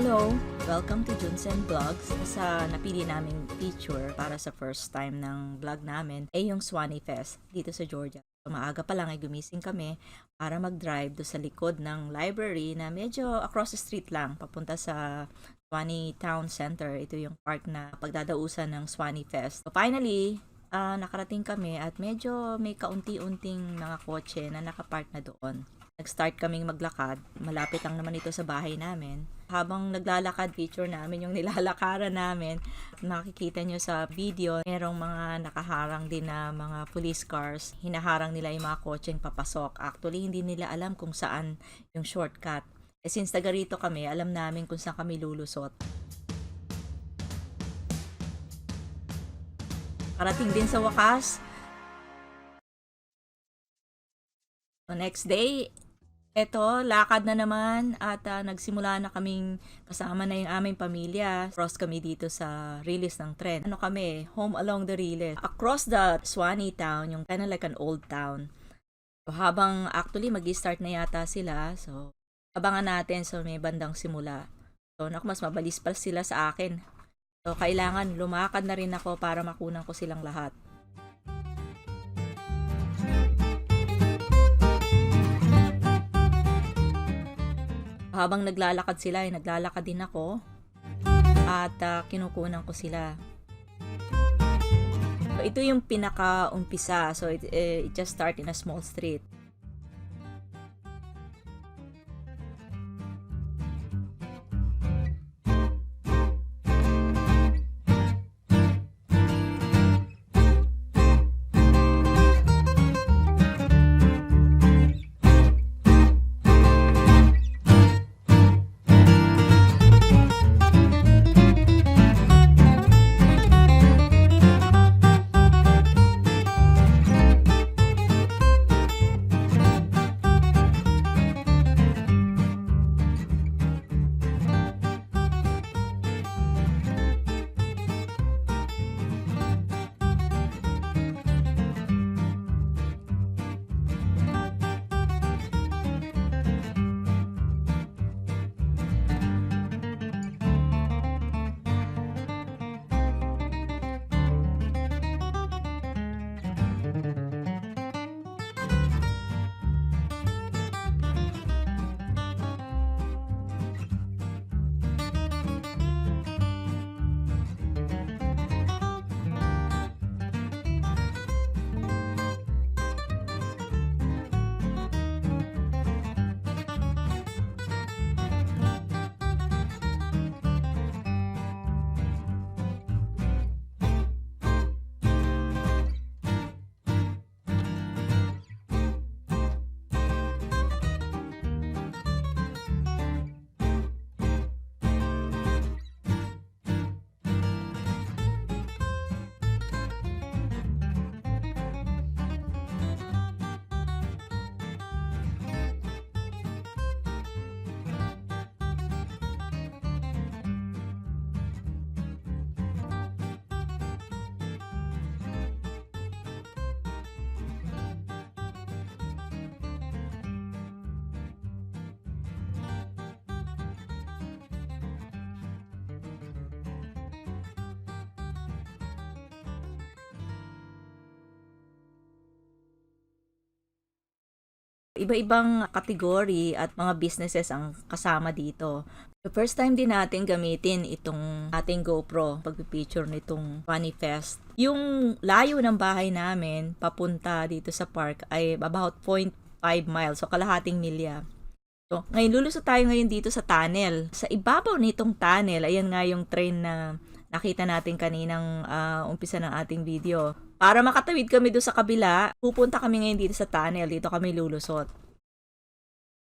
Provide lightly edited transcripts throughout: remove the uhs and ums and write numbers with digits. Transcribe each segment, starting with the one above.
Hello! Welcome to JunZen Vlogs. Sa napili naming feature para sa first time ng vlog namin ay yung Swanee Fest dito sa Georgia. So, maaga pa lang ay gumising kami para mag-drive do sa likod ng library na medyo across the street lang papunta sa Swanee Town Center. Ito yung park na pagdadausan ng Swanee Fest. So, finally, nakarating kami at medyo may kaunti-unting mga kotse na nakapark na doon. Nag-start kaming maglakad. Malapit lang naman ito sa bahay namin. Habang naglalakad, picture namin yung nilalakaran namin. Makikita nyo sa video, merong mga nakaharang din na mga police cars. Hinaharang nila yung mga kotseng papasok. Actually, hindi nila alam kung saan yung shortcut. Since taga rito kami, alam namin kung saan kami lulusot. Parating din sa wakas. So, next day, eto, lakad na naman at nagsimula na kaming kasama na yung aming pamilya. Cross kami dito sa release ng tren. Ano kami, home along the release. Across the Swanee town, yung kind of like an old town. So, habang actually mag-start na yata sila, so abangan natin sa may bandang simula. So, naku, mas mabalis pa sila sa akin. So, kailangan lumakad na rin ako para makunan ko silang lahat. Habang naglalakad sila, naglalakad din ako at kinukunan ko sila. So, ito yung pinaka-umpisa. So, it just start in a small street. Iba-ibang kategory at mga businesses ang kasama dito. The first time din natin gamitin itong ating GoPro pagpipicture nitong Swanee Fest. Yung layo ng bahay namin papunta dito sa park ay about 0.5 miles, so kalahating milya. So, ngayon lulusot tayo ngayon dito sa tunnel. Sa ibabaw nitong tunnel, ayan nga yung train na nakita natin kaninang umpisa ng ating video. Para makatawid kami doon sa kabila, pupunta kami ngayon dito sa tunnel. Dito kami lulusot.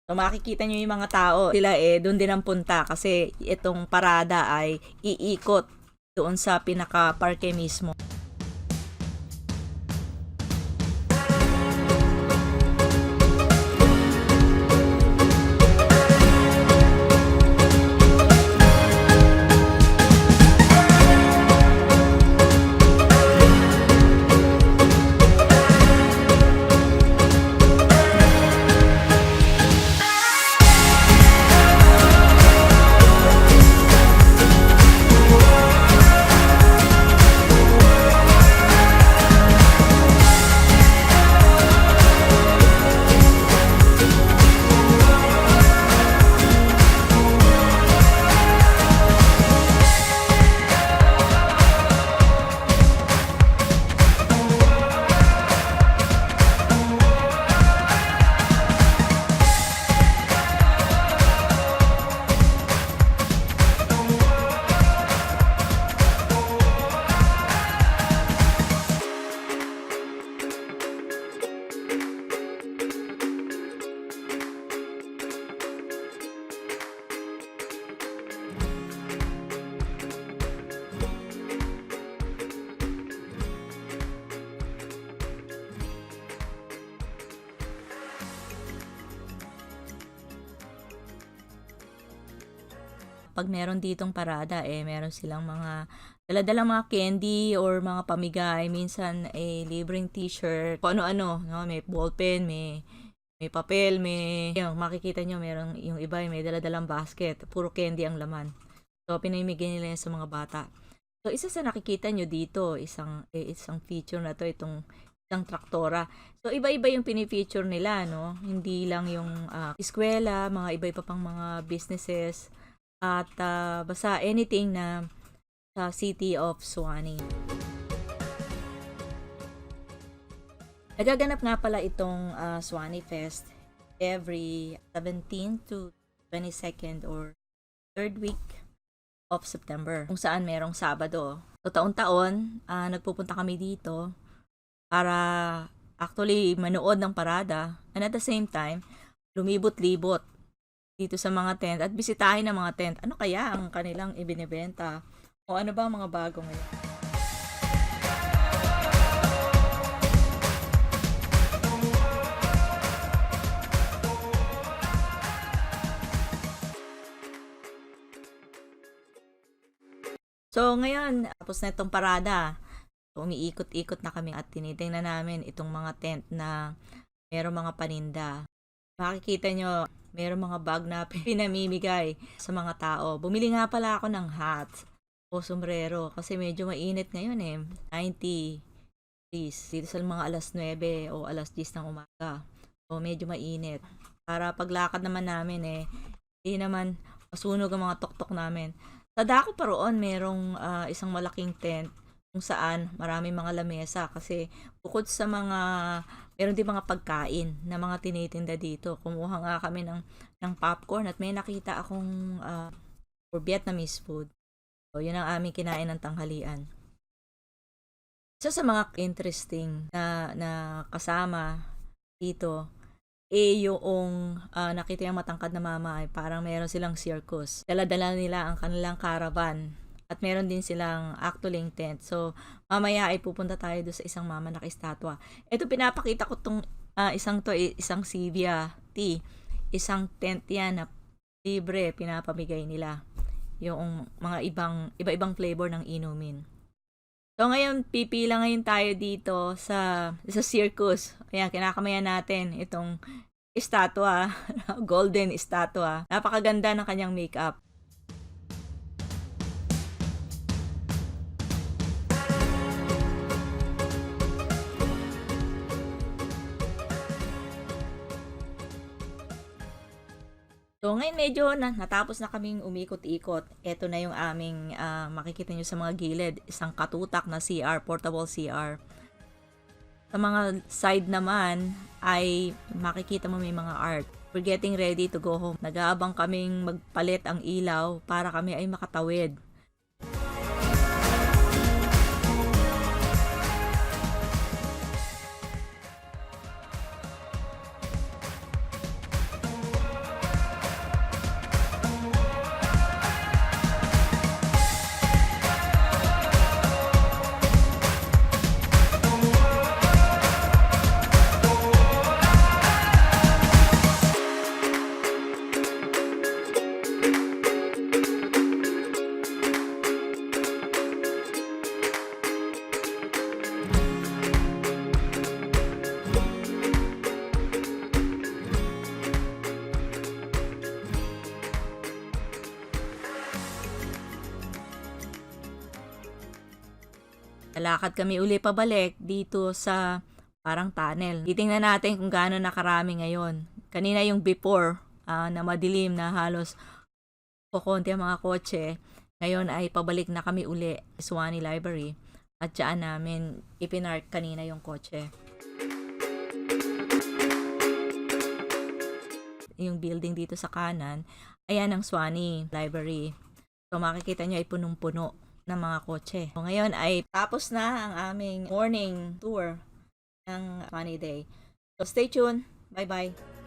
So makikita nyo yung mga tao. Sila doon din ang punta kasi itong parada ay iikot doon sa pinaka-parke mismo. kapag meron ditong parada, meron silang mga dala-dalang mga candy or mga pamigay, minsan libreng t-shirt, kung ano-ano, no? May ballpen, may papel, yung makikita nyo, meron yung iba, may dala-dalang basket, puro candy ang laman. So, pinamimigay nila yan sa mga bata. So, isa sa nakikita nyo dito, isang feature na to, itong isang traktora. So, iba-iba yung pinifeature nila, no? Hindi lang yung eskwela, mga iba-iba pang mga businesses, at basta anything na sa City of Suwannee. Nagaganap nga pala itong Suwannee Fest every 17 to 22nd or 3rd week of September, kung saan merong Sabado. So, taon-taon, nagpupunta kami dito para actually manood ng parada, and at the same time, lumibot-libot dito sa mga tent at bisitahin ang mga tent. Ano kaya ang kanilang ibinebenta? O ano ba ang mga bago ngayon? So, ngayon, tapos na itong parada. So, umiikot-ikot na kami at tinitingnan namin itong mga tent na merong mga paninda. Makikita nyo, merong mga bag na pinamimigay sa mga tao. Bumili nga pala ako ng hat o sombrero kasi medyo mainit ngayon 90 degrees. Dito sa mga alas 9 o alas 10 ng umaga. So, medyo mainit. Para paglakad naman namin hindi naman masunog ang mga tuktok namin. Sa dako pa roon, merong isang malaking tent kung saan maraming mga lamesa kasi bukod sa meron din mga pagkain na mga tinitinda dito. Kumuha nga kami ng popcorn at may nakita akong for Vietnamese food. So, yun ang aming kinain ng tanghalian. Isa sa mga interesting na kasama dito yung nakita yung matangkad na mama ay parang meron silang circus. Dala-dala nila ang kanilang caravan at meron din silang actually tent. So, mamaya ay pupunta tayo doon sa isang mama naka-estatwa. Ito pinapakita ko tong isang Sivia tea. Isang tent yan na libre pinapamigay nila. Yung mga iba-ibang flavor ng inumin. So, ngayon, pipila ngayon tayo dito sa circus. Ayan, kinakamayan natin itong estatwa, golden estatwa. Napakaganda ng kanyang makeup. So, ngayon medyo natapos na kaming umikot-ikot. Ito na yung aming makikita nyo sa mga gilid. Isang katutak na CR, portable CR. Sa mga side naman ay makikita mo may mga art. We're getting ready to go home. Nag-aabang kaming magpalit ang ilaw para kami ay makatawid. Lalakad kami uli pabalik dito sa parang tunnel. Titingnan natin kung gaano nakarami ngayon. Kanina yung before na madilim na halos kukunti ang mga kotse. Ngayon ay pabalik na kami uli sa Suwannee Library at dyan namin ipinark kanina yung kotse. Yung building dito sa kanan, ayan ang Suwannee Library. So makikita nyo ay punong-puno ng mga kotse. So, ngayon ay tapos na ang aming morning tour ng Suwannee Day. So, stay tuned. Bye-bye.